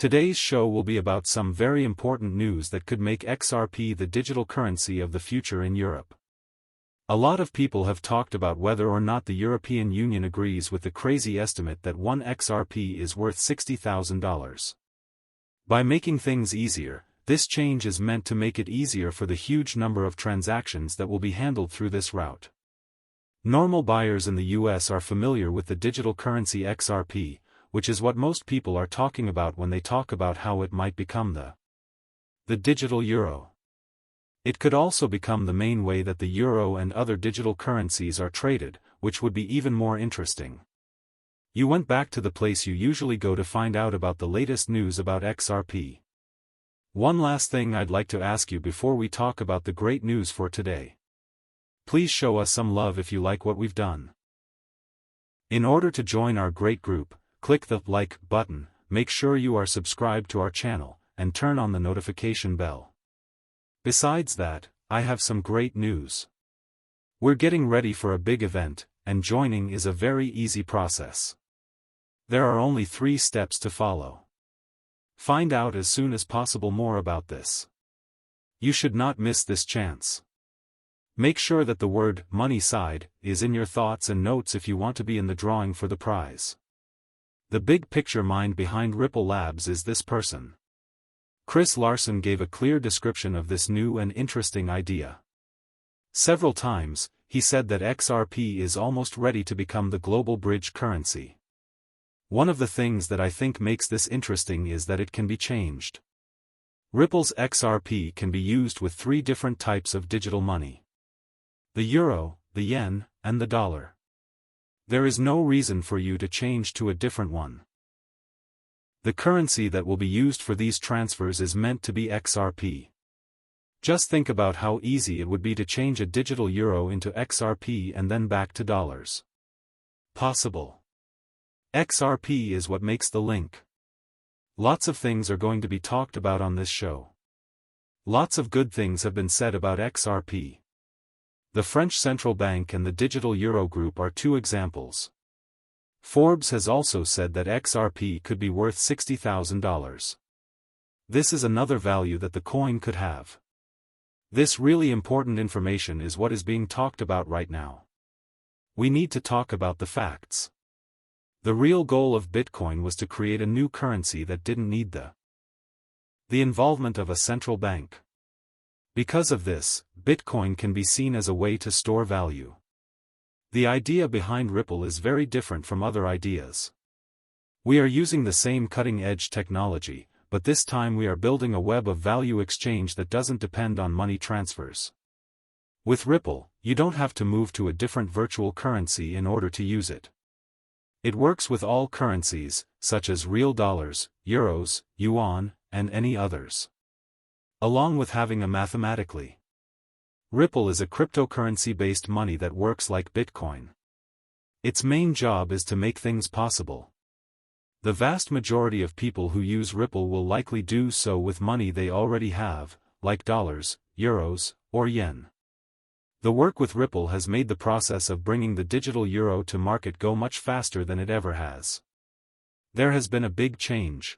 Today's show will be about some very important news that could make XRP the digital currency of the future in Europe. A lot of people have talked about whether or not the European Union agrees with the crazy estimate that one XRP is worth $60,000. By making things easier, this change is meant to make it easier for the huge number of transactions that will be handled through this route. Normal buyers in the US are familiar with the digital currency XRP, which is what most people are talking about when they talk about how it might become the digital euro. It could also become the main way that the euro and other digital currencies are traded, which would be even more interesting. You went back to the place you usually go to find out about the latest news about XRP. One last thing I'd like to ask you before we talk about the great news for today. Please show us some love if you like what we've done. In order to join our great group, click the like button, make sure you are subscribed to our channel, and turn on the notification bell. Besides that, I have some great news. We're getting ready for a big event, and joining is a very easy process. There are only 3 steps to follow. Find out as soon as possible more about this. You should not miss this chance. Make sure that the word money side is in your thoughts and notes if you want to be in the drawing for the prize. The big picture mind behind Ripple Labs is this person. Larsson gave a clear description of this new and interesting idea. Several times, he said that XRP is almost ready to become the global bridge currency. One of the things that I think makes this interesting is that it can be changed. Ripple's XRP can be used with 3 different types of digital money: the euro, the yen, and the dollar. There is no reason for you to change to a different one. The currency that will be used for these transfers is meant to be XRP. Just think about how easy it would be to change a digital euro into XRP and then back to dollars. Possible. XRP is what makes the link. Lots of things are going to be talked about on this show. Lots of good things have been said about XRP. The French Central Bank and the Digital Euro Group are 2 examples. Forbes has also said that XRP could be worth $60,000. This is another value that the coin could have. This really important information is what is being talked about right now. We need to talk about the facts. The real goal of Bitcoin was to create a new currency that didn't need the involvement of a central bank. Because of this, Bitcoin can be seen as a way to store value. The idea behind Ripple is very different from other ideas. We are using the same cutting-edge technology, but this time we are building a web of value exchange that doesn't depend on money transfers. With Ripple, you don't have to move to a different virtual currency in order to use it. It works with all currencies, such as real dollars, euros, yuan, and any others. Along with having a mathematically. Ripple is a cryptocurrency-based money that works like Bitcoin. Its main job is to make things possible. The vast majority of people who use Ripple will likely do so with money they already have, like dollars, euros, or yen. The work with Ripple has made the process of bringing the digital euro to market go much faster than it ever has. There has been a big change.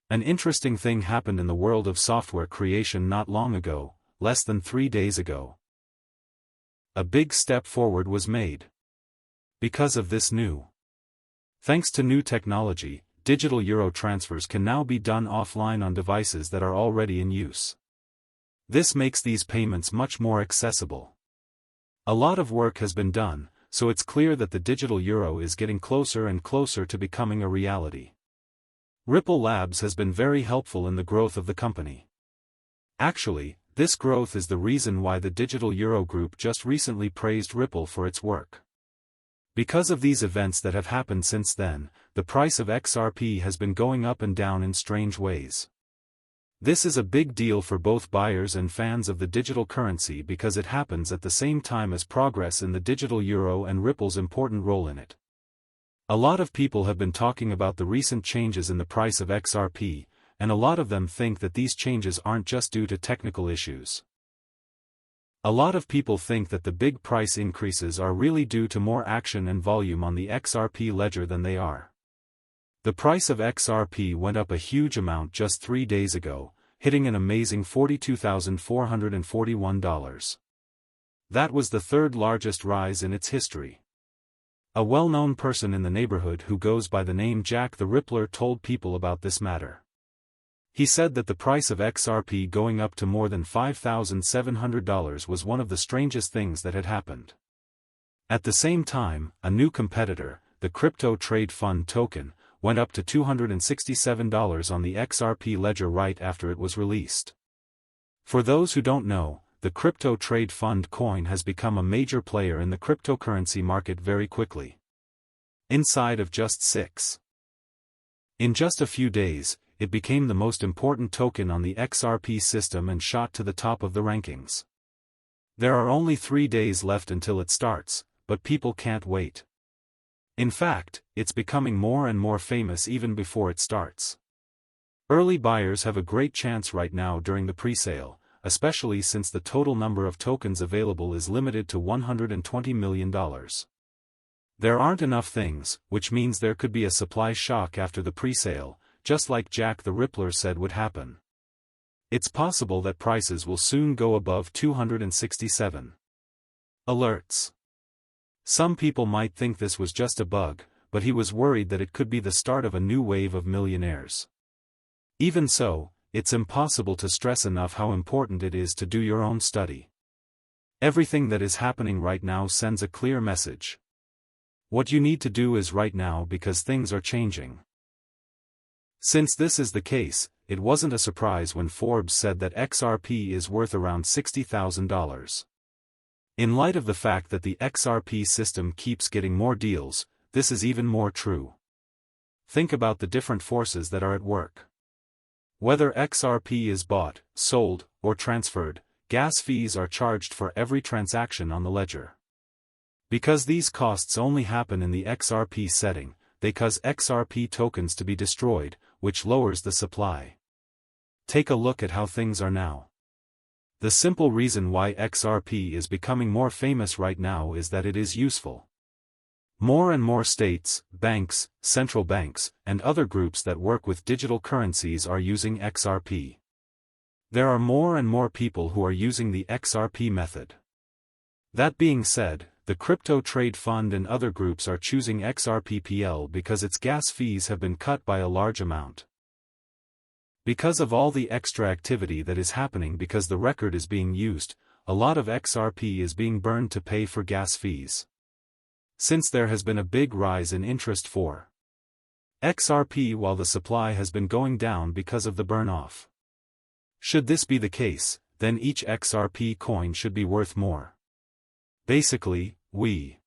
An interesting thing happened in the world of software creation not long ago, less than 3 days ago. A big step forward was made. Because of this thanks to new technology, digital euro transfers can now be done offline on devices that are already in use. This makes these payments much more accessible. A lot of work has been done, so it's clear that the digital euro is getting closer and closer to becoming a reality. Ripple Labs has been very helpful in the growth of the company. Actually, this growth is the reason why the Digital Euro Group just recently praised Ripple for its work. Because of these events that have happened since then, the price of XRP has been going up and down in strange ways. This is a big deal for both buyers and fans of the digital currency because it happens at the same time as progress in the digital euro and Ripple's important role in it. A lot of people have been talking about the recent changes in the price of XRP, and a lot of them think that these changes aren't just due to technical issues. A lot of people think that the big price increases are really due to more action and volume on the XRP ledger than they are. The price of XRP went up a huge amount just 3 days ago, hitting an amazing $42,441. That was the third largest rise in its history. A well-known person in the neighborhood who goes by the name Jack the Rippler told people about this matter. He said that the price of XRP going up to more than $5,700 was one of the strangest things that had happened. At the same time, a new competitor, the crypto trade fund token, went up to $267 on the XRP ledger right after it was released. For those who don't know, the crypto trade fund coin has become a major player in the cryptocurrency market very quickly. Inside of just 6. In just a few days, it became the most important token on the XRP system and shot to the top of the rankings. There are only 3 days left until it starts, but people can't wait. In fact, it's becoming more and more famous even before it starts. Early buyers have a great chance right now during the pre-sale, especially since the total number of tokens available is limited to $120 million. There aren't enough things, which means there could be a supply shock after the pre-sale, just like Jack the Rippler said would happen. It's possible that prices will soon go above 267. Alerts. Some people might think this was just a bug, but he was worried that it could be the start of a new wave of millionaires. Even so, it's impossible to stress enough how important it is to do your own study. Everything that is happening right now sends a clear message. What you need to do is right now because things are changing. Since this is the case, it wasn't a surprise when Forbes said that XRP is worth around $60,000. In light of the fact that the XRP system keeps getting more deals, this is even more true. Think about the different forces that are at work. Whether XRP is bought, sold, or transferred, gas fees are charged for every transaction on the ledger. Because these costs only happen in the XRP setting, they cause XRP tokens to be destroyed, which lowers the supply. Take a look at how things are now. The simple reason why XRP is becoming more famous right now is that it is useful. More and more states, banks, central banks, and other groups that work with digital currencies are using XRP. There are more and more people who are using the XRP method. That being said, the crypto trade fund and other groups are choosing XRPPL because its gas fees have been cut by a large amount. Because of all the extra activity that is happening because the record is being used, a lot of XRP is being burned to pay for gas fees. Since there has been a big rise in interest for XRP while the supply has been going down because of the burn-off. Should this be the case, then each XRP coin should be worth more. Basically, we